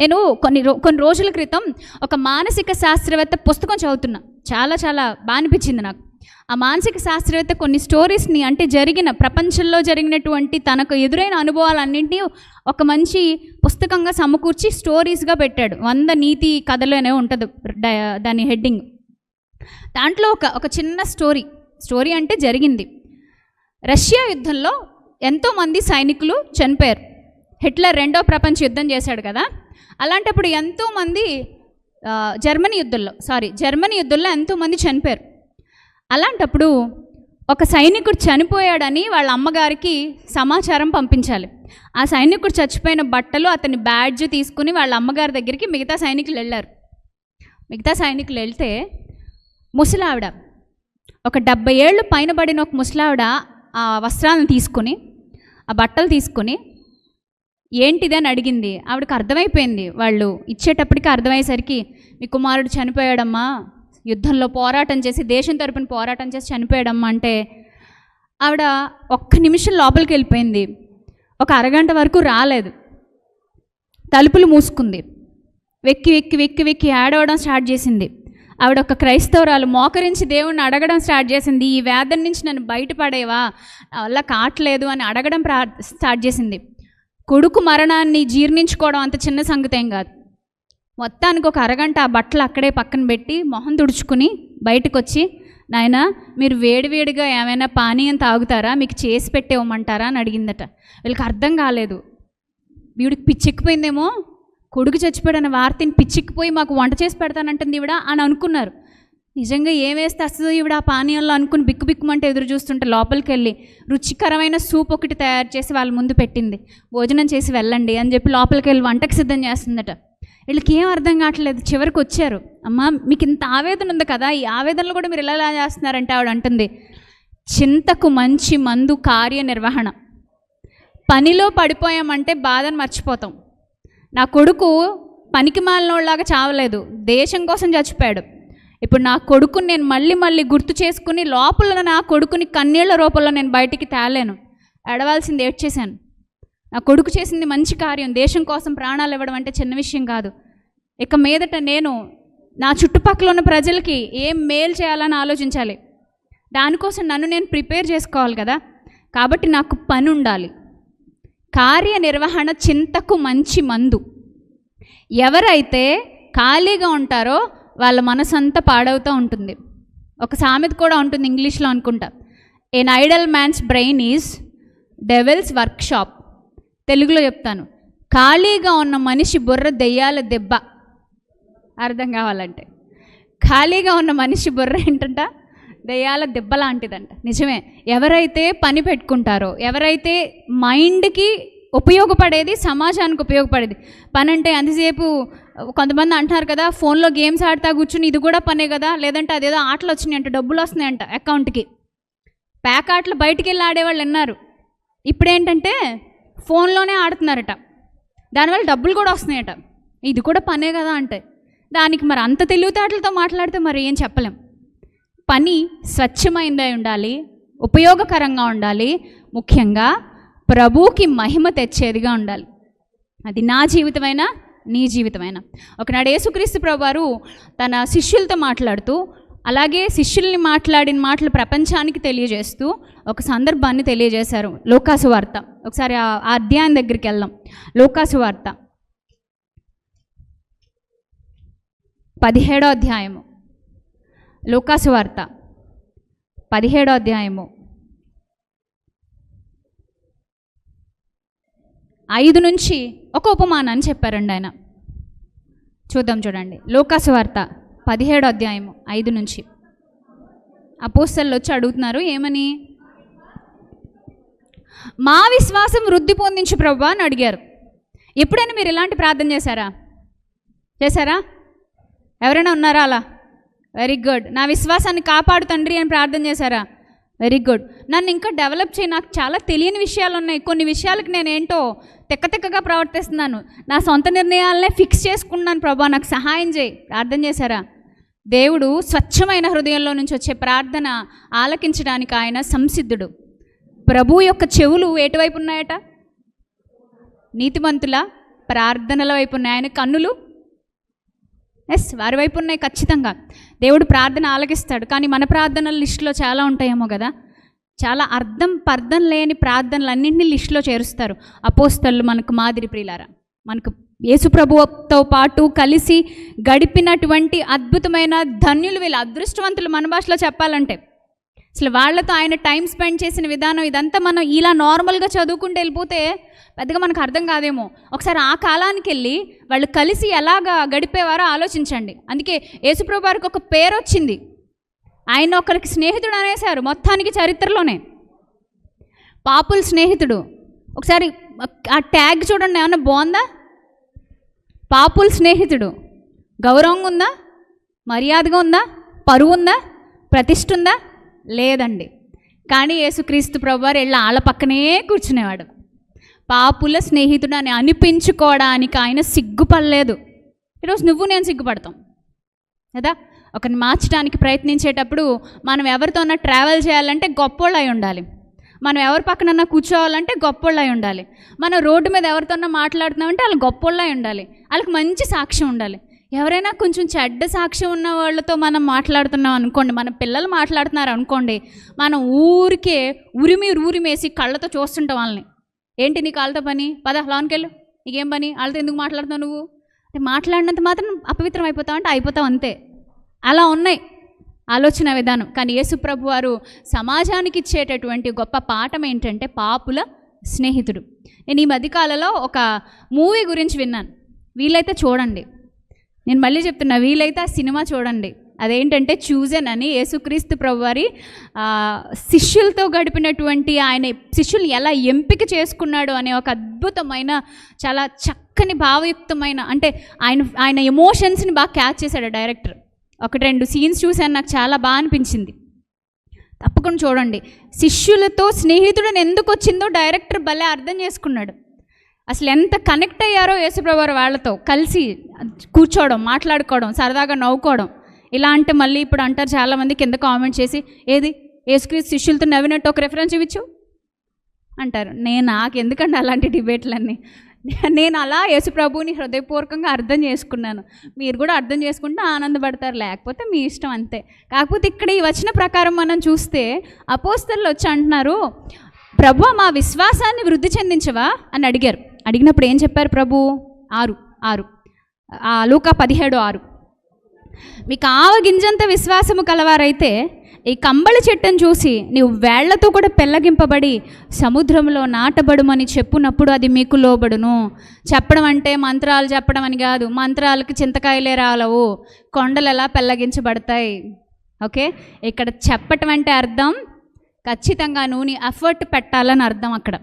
నేను కొన్ని రోజుల క్రితం ఒక మానసిక శాస్త్రవేత్త పుస్తకం చదువుతున్నా. చాలా బాగా అనిపించింది నాకు. ఆ మానసిక శాస్త్రవేత్త కొన్ని స్టోరీస్ని, అంటే ప్రపంచంలో జరిగినటువంటి తనకు ఎదురైన అనుభవాలన్నింటినీ ఒక మంచి పుస్తకంగా సమకూర్చి స్టోరీస్గా పెట్టాడు. 100 నీతి కథలు అనే ఉంటుంది దాని హెడ్డింగ్. దాంట్లో ఒక చిన్న స్టోరీ అంటే జరిగింది. రష్యా యుద్ధంలో ఎంతోమంది సైనికులు చనిపోయారు. హిట్లర్ 2వ ప్రపంచ యుద్ధం చేశాడు కదా, అలాంటప్పుడు ఎంతోమంది జర్మనీ యుద్ధంలో ఎంతోమంది చనిపోయారు. అలాంటప్పుడు ఒక సైనికుడు చనిపోయాడని వాళ్ళ అమ్మగారికి సమాచారం పంపించాలి. ఆ సైనికుడు చచ్చిపోయిన బట్టలు, అతని బ్యాడ్జ్ తీసుకుని వాళ్ళ అమ్మగారి దగ్గరికి మిగతా సైనికులు వెళ్ళారు. మిగతా సైనికులు వెళ్తే ముసలావిడ, ఒక 70 ఏళ్ళు పైన పడిన ఒక ముసలావిడ ఆ వస్త్రాలను తీసుకుని, ఆ బట్టలు తీసుకుని ఏంటిది అని అడిగింది. ఆవిడకి అర్థమైపోయింది. వాళ్ళు ఇచ్చేటప్పటికి అర్థమయ్యేసరికి, మీ కుమారుడు చనిపోయాడమ్మా, యుద్ధంలో పోరాటం చేసి, దేశం తరపున పోరాటం చేసి చనిపోయాడమ్మా అంటే, ఆవిడ 1 నిమిషం లోపలికి వెళ్ళిపోయింది. ఒక అరగంట వరకు రాలేదు. తలుపులు మూసుకుంది. వెక్కి ఏడవడం స్టార్ట్ చేసింది. ఆవిడ ఒక క్రైస్తవురాలు మోకరించి దేవుణ్ణి అడగడం స్టార్ట్ చేసింది. ఈ వేదన నుంచి నన్ను బయటపడేవా, అలా కావట్లేదు అని అడగడం స్టార్ట్ చేసింది. కొడుకు మరణాన్ని జీర్ణించుకోవడం అంత చిన్న సంగతి ఏం కాదు. మొత్తానికి ఒక అరగంట ఆ బట్టలు అక్కడే పక్కన పెట్టి మొహం తుడుచుకుని బయటకు వచ్చి, నాయనా మీరు వేడివేడిగా ఏమైనా పానీయం తాగుతారా, మీకు చేసి పెట్టేవమంటారా అని అడిగిందట. వీళ్ళకి అర్థం కాలేదు. వీడికి పిచ్చెక్కిపోయిందేమో, కొడుకు చచ్చిపోయాడన్న వార్తని పిచ్చిక్కిపోయి మాకు వంట చేసి పెడతానంటుంది ఈవిడ అని అనుకున్నారు. నిజంగా ఏమేస్తే వస్తుందో ఈవిడ ఆ పానీయంలో అనుకుని బిక్కుమంటే ఎదురు చూస్తుంటే లోపలికి వెళ్ళి రుచికరమైన సూప్ ఒకటి తయారు చేసి వాళ్ళ ముందు పెట్టింది. భోజనం చేసి వెళ్ళండి అని చెప్పి లోపలికి వెళ్ళి వంటకు సిద్ధం చేస్తుందట. వీళ్ళకి ఏం అర్థం కావట్లేదు. చివరికి వచ్చారు. అమ్మ మీకు ఇంత ఆవేదన ఉంది కదా, ఈ ఆవేదనలో కూడా మీరు ఎలా చేస్తున్నారంటే ఆవిడ అంటుంది, చింతకు మంచి మందు కార్యనిర్వహణ. పనిలో పడిపోయామంటే బాధను మర్చిపోతాం. నా కొడుకు పనికి మాలినోళ్ళలాగా చావలేదు, దేశం కోసం చచ్చిపోయాడు. ఇప్పుడు నా కొడుకుని నేను మళ్ళీ గుర్తు చేసుకుని లోపల నా కొడుకుని కన్నీళ్ల రూపంలో నేను బయటికి తేలేను. ఏడవాల్సింది ఏడ్చేశాను. నా కొడుకు చేసింది మంచి కార్యం, దేశం కోసం ప్రాణాలు ఇవ్వడం అంటే చిన్న విషయం కాదు. ఇక మీదట నేను నా చుట్టుపక్కల ఉన్న ప్రజలకి ఏం మేలు చేయాలని ఆలోచించాలి. దానికోసం నన్ను నేను ప్రిపేర్ చేసుకోవాలి కదా. కాబట్టి నాకు పని ఉండాలి. కార్యనిర్వహణ చింతకు మంచి మందు. ఎవరైతే ఖాళీగా ఉంటారో వాళ్ళ మనసంతా పాడవుతూ ఉంటుంది. ఒక సామెత కూడా ఉంటుంది ఇంగ్లీష్లో అనుకుంటా, an idle man's brain is devil's workshop. తెలుగులో చెప్తాను, ఖాళీగా ఉన్న మనిషి బుర్ర దెయ్యాల దెబ్బ. అర్థం కావాలంటే, ఖాళీగా ఉన్న మనిషి బుర్ర ఏంటంట, దెయ్యాల దెబ్బ లాంటిదంట. నిజమే. ఎవరైతే పని పెట్టుకుంటారో, ఎవరైతే మైండ్కి ఉపయోగపడేది, సమాజానికి ఉపయోగపడేది పని అంటే, అంతసేపు కొంతమంది అంటున్నారు కదా, ఫోన్లో గేమ్స్ ఆడుతా కూర్చుని ఇది కూడా పనే కదా, లేదంటే అదేదో ఆటలు వచ్చినాయి అంట, డబ్బులు వస్తున్నాయంట అకౌంట్కి, ప్యాక్ ఆటలు బయటికి వెళ్ళి ఆడేవాళ్ళు ఉన్నారు. ఇప్పుడేంటంటే ఫోన్లోనే ఆడుతున్నారట, దానివల్ల డబ్బులు కూడా వస్తున్నాయట. ఇది కూడా పనే కదా అంటే, దానికి మరి అంత తెలివితేటలతో మాట్లాడితే మరి ఏం చెప్పలేం. పని స్వచ్ఛమైందై ఉండాలి, ఉపయోగకరంగా ఉండాలి, ముఖ్యంగా ప్రభువుకి మహిమ తెచ్చేదిగా ఉండాలి. అది నా జీవితమైనా నీ జీవితమైనా. ఒకనాడు యేసుక్రీస్తు ప్రభువారు తన శిష్యులతో మాట్లాడుతూ, అలాగే శిష్యుల్ని మాట్లాడిన మాటలు ప్రపంచానికి తెలియజేస్తూ ఒక సందర్భాన్ని తెలియజేశారు. లూకాసు వార్త, ఒకసారి ఆ అధ్యాయం దగ్గరికి వెళ్దాం. లూకాసు వార్త 17వ అధ్యాయము. లూకాసు వార్త 17వ అధ్యాయము 5 నుంచి ఒక ఉపమానాన్ని చెప్పారండి ఆయన. చూద్దాం, చూడండి. లూకాసు వార్త 17వ అధ్యాయము 5 నుంచి. అపోస్తలులు వచ్చి అడుగుతున్నారు, ఏమని? మా విశ్వాసం వృద్ధి పొందించు ప్రభువా అని అడిగారు. ఎప్పుడైనా మీరు ఇలాంటి ప్రార్థన చేశారా? ఎవరైనా ఉన్నారా అలా? Very good. నా విశ్వాసాన్ని కాపాడు తండ్రి అని ప్రార్థన చేశారా? Very good. నన్ను ఇంకా డెవలప్ చేయి, నాకు చాలా తెలియని విషయాలు ఉన్నాయి, కొన్ని విషయాలకు నేనేంటో తెక్కగా ప్రవర్తిస్తున్నాను, నా సొంత నిర్ణయాలనే ఫిక్స్ చేసుకున్నాను ప్రభా, నాకు సహాయం చేయి. ప్రార్థన చేశారా? దేవుడు స్వచ్ఛమైన హృదయంలో నుంచి వచ్చే ప్రార్థన ఆలకించడానికి ఆయన సంసిద్ధుడు. ప్రభు యొక్క చెవులు ఎటువైపు ఉన్నాయట? నీతిమంతుల ప్రార్థనల వైపు ఉన్నాయి. ఆయన కన్నులు వారి వైపు ఉన్నాయి. ఖచ్చితంగా దేవుడు ప్రార్థన ఆలకిస్తాడు. కానీ మన ప్రార్థనల లిస్టులో చాలా ఉంటాయేమో కదా, చాలా పర్థం లేని ప్రార్థనలన్నింటినీ లిస్టులో చేరుస్తారు అపోస్తలు. మనకు మాదిరి ప్రియులారా, మనకు యేసుప్రభువుతో పాటు కలిసి గడిపినటువంటి అద్భుతమైన ధన్యులు, వీళ్ళు అదృష్టవంతులు మన భాషలో చెప్పాలంటే. అసలు వాళ్ళతో ఆయన టైం స్పెండ్ చేసిన విధానం ఇదంతా మనం ఇలా నార్మల్గా చదువుకుంటూ వెళ్ళిపోతే పెద్దగా మనకు అర్థం కాదేమో. ఒకసారి ఆ కాలానికి వెళ్ళి వాళ్ళు కలిసి ఎలాగా గడిపేవారో ఆలోచించండి. అందుకే యేసుప్రభు వారికి ఒక పేరు వచ్చింది. ఆయన ఒకరికి స్నేహితుడు అనేసారు మొత్తానికి చరిత్రలోనే. పాపుల స్నేహితుడు. ఒకసారి ఆ ట్యాగ్ చూడండి, ఏమన్నా బాగుందా? పాపుల స్నేహితుడు. గౌరవంగా ఉందా? మర్యాదగా ఉందా? పరువు ఉందా? ప్రతిష్ఠ ఉందా? లేదండి. కానీ యేసుక్రీస్తు ప్రభువారు వెళ్ళి వాళ్ళ పక్కనే కూర్చునేవాడు. పాపుల స్నేహితుడు అని అనిపించుకోవడానికి ఆయన సిగ్గుపడలేదు. ఈరోజు నువ్వు నేను సిగ్గుపడతాం కదా. ఒకరిని మార్చడానికి ప్రయత్నించేటప్పుడు మనం ఎవరితోన్నా ట్రావెల్ చేయాలంటే గొప్పోళ్ళు అయి ఉండాలి. మనం ఎవరి పక్కనన్నా కూర్చోవాలంటే గొప్పోళ్ళు అయి ఉండాలి. మనం రోడ్డు మీద ఎవరితోన్నా మాట్లాడుతున్నామంటే వాళ్ళు గొప్పోళ్ళు అయి ఉండాలి. వాళ్ళకి మంచి సాక్ష్యం ఉండాలి. ఎవరైనా కొంచెం చెడ్డ సాక్ష్యం ఉన్న వాళ్ళతో మనం మాట్లాడుతున్నాం అనుకోండి, మన పిల్లలు మాట్లాడుతున్నారు అనుకోండి, మనం ఊరికే ఉరిమేసి కళ్ళతో చూస్తుంటాం వాళ్ళని. ఏంటి నీకు వాళ్ళతో పని? పద లోన్కెళ్ళు, నీకేం పని? వాళ్ళతో ఎందుకు మాట్లాడుతావు నువ్వు? అంటే మాట్లాడినంత మాత్రం అపవిత్రం అయిపోతావు అంటే అయిపోతావు అంతే. అలా ఉన్నాయి ఆలోచన విధానం. కానీ యేసుప్రభు వారు సమాజానికి ఇచ్చేటటువంటి గొప్ప పాఠం ఏంటంటే పాపుల స్నేహితుడు. నేను ఈ మధ్యకాలంలో ఒక మూవీ గురించి విన్నాను, వీలైతే చూడండి. నేను మళ్ళీ చెప్తున్నా, వీలైతే ఆ సినిమా చూడండి. అదేంటంటే చూజన్ అని, యేసుక్రీస్తు ప్రభువారి శిష్యులతో గడిపినటువంటి, ఆయన శిష్యుల్ని ఎలా ఎంపిక చేసుకున్నాడు అనే ఒక అద్భుతమైన చాలా చక్కని భావయుక్తమైన, అంటే ఆయన ఎమోషన్స్ని బాగా క్యాచ్ చేశాడు డైరెక్టర్. 1-2 సీన్స్ చూశాను, నాకు చాలా బాగా అనిపించింది. తప్పకుండా చూడండి. శిష్యులతో స్నేహితుడిని ఎందుకు వచ్చిందో డైరెక్టర్ భలే అర్థం చేసుకున్నాడు. అసలు ఎంత కనెక్ట్ అయ్యారో యేసుప్రభువారు వాళ్ళతో కలిసి కూర్చోవడం, మాట్లాడుకోవడం, సరదాగా నవ్వుకోవడం. ఇలా అంటే మళ్ళీ ఇప్పుడు అంటారు చాలామంది కింద కామెంట్ చేసి, ఏది యేసుక్రీస్తు శిష్యులతో నవ్వినట్టు ఒక రెఫరెన్స్ ఇవ్వచ్చు అంటారు. నాకు ఎందుకంటే అలాంటి డిబేట్లన్నీ. నేను అలా యేసుప్రభుని హృదయపూర్వకంగా అర్థం చేసుకున్నాను. మీరు కూడా అర్థం చేసుకుంటే ఆనందపడతారు, లేకపోతే మీ ఇష్టం అంతే. కాకపోతే ఇక్కడ ఈ వచన ప్రకారం మనం చూస్తే అపోస్తలులు వచ్చి అంటున్నారు, ప్రభు మా విశ్వాసాన్ని వృద్ధి చెందించవా అని అడిగారు. అడిగినప్పుడు ఏం చెప్పారు ప్రభు? 6 లూకా 17:6, మీకు ఆవగింజంత విశ్వాసము కలవారైతే ఈ కంబళి చెట్టును చూసి నీవు వేళ్లతో కూడా పెళ్ళగింపబడి సముద్రంలో నాటబడుమని చెప్పునప్పుడు అది మీకు లోబడును. చెప్పడం అంటే మంత్రాలు చెప్పడం అని కాదు. మంత్రాలకి చింతకాయలే రాలవు, కొండలు ఎలా పెళ్ళగించబడతాయి. ఓకే, ఇక్కడ చెప్పటం అంటే అర్థం ఖచ్చితంగా నువ్వు నీ ఎఫర్ట్ పెట్టాలని అర్థం అక్కడ.